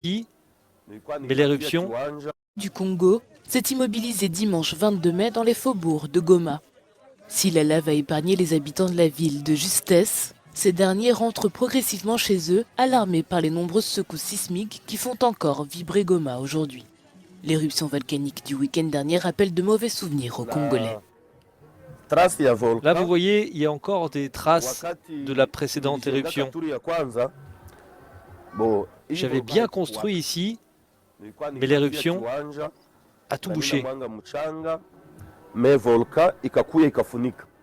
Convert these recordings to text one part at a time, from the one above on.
Mais l'éruption du Congo s'est immobilisée dimanche 22 mai dans les faubourgs de Goma. Si la lave a épargné les habitants de la ville de justesse, ces derniers rentrent progressivement chez eux, alarmés par les nombreuses secousses sismiques qui font encore vibrer Goma aujourd'hui. L'éruption volcanique du week-end dernier rappelle de mauvais souvenirs aux Congolais. Là, vous voyez, il y a encore des traces de la précédente éruption. J'avais bien construit ici, mais l'éruption a tout bouché.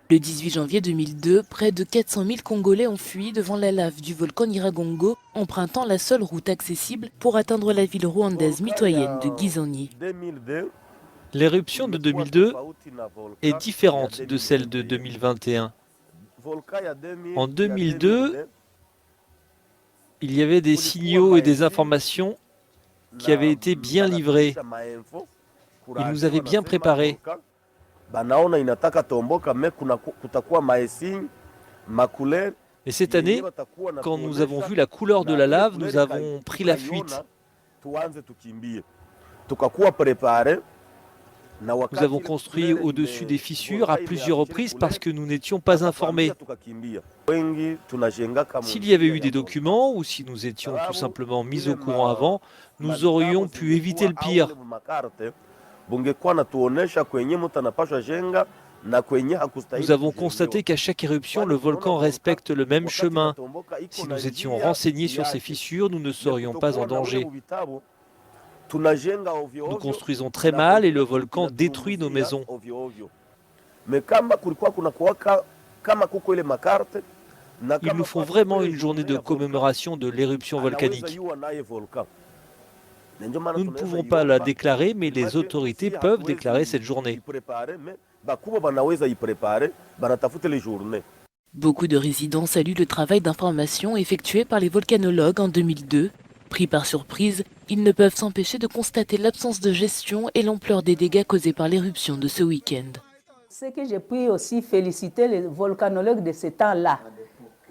Le 18 janvier 2002, près de 400 000 Congolais ont fui devant la lave du volcan Nyiragongo, empruntant la seule route accessible pour atteindre la ville rwandaise mitoyenne de Gizani. L'éruption de 2002 est différente de celle de 2021. En 2002, il y avait des signaux et des informations qui avaient été bien livrés. Ils nous avaient bien préparés. Et cette année, quand nous avons vu la couleur de la lave, nous avons pris la fuite. Nous avons construit au-dessus des fissures à plusieurs reprises parce que nous n'étions pas informés. S'il y avait eu des documents ou si nous étions tout simplement mis au courant avant, nous aurions pu éviter le pire. Nous avons constaté qu'à chaque éruption, le volcan respecte le même chemin. Si nous étions renseignés sur ces fissures, nous ne serions pas en danger. Nous construisons très mal et le volcan détruit nos maisons. Il nous faut vraiment une journée de commémoration de l'éruption volcanique. Nous ne pouvons pas la déclarer, mais les autorités peuvent déclarer cette journée. Beaucoup de résidents saluent le travail d'information effectué par les volcanologues en 2002. Pris par surprise, ils ne peuvent s'empêcher de constater l'absence de gestion et l'ampleur des dégâts causés par l'éruption de ce week-end. C'est que je puis aussi féliciter les volcanologues de ce temps-là.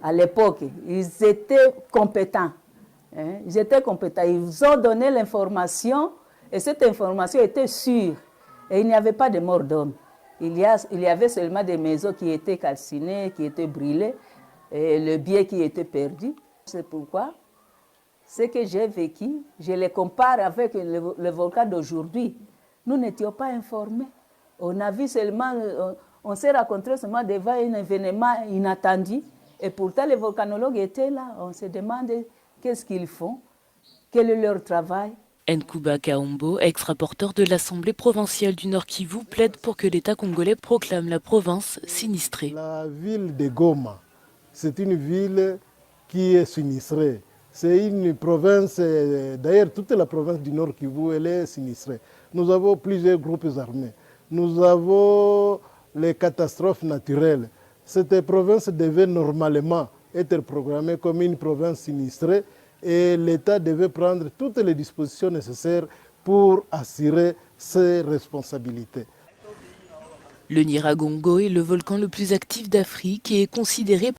À l'époque, ils étaient compétents. Ils étaient compétents. Ils ont donné l'information et cette information était sûre. Et il n'y avait pas de mort d'homme. Il y avait seulement des maisons qui étaient calcinées, qui étaient brûlées, et le bien qui était perdu. C'est pourquoi ce que j'ai vécu, je les compare avec le volcan d'aujourd'hui. Nous n'étions pas informés. On a vu seulement, on s'est rencontrés seulement devant un événement inattendu. Et pourtant, les volcanologues étaient là. On se demandait qu'est-ce qu'ils font, quel est leur travail. Nkuba Kaombo, ex-rapporteur de l'Assemblée provinciale du Nord Kivu, plaide pour que l'État congolais proclame la province sinistrée. La ville de Goma, c'est une ville qui est sinistrée. C'est une province, d'ailleurs toute la province du Nord Kivu, elle est sinistrée. Nous avons plusieurs groupes armés. Nous avons les catastrophes naturelles. Cette province devait normalement être programmée comme une province sinistrée et l'État devait prendre toutes les dispositions nécessaires pour assurer ses responsabilités. Le Nyiragongo est le volcan le plus actif d'Afrique et est considéré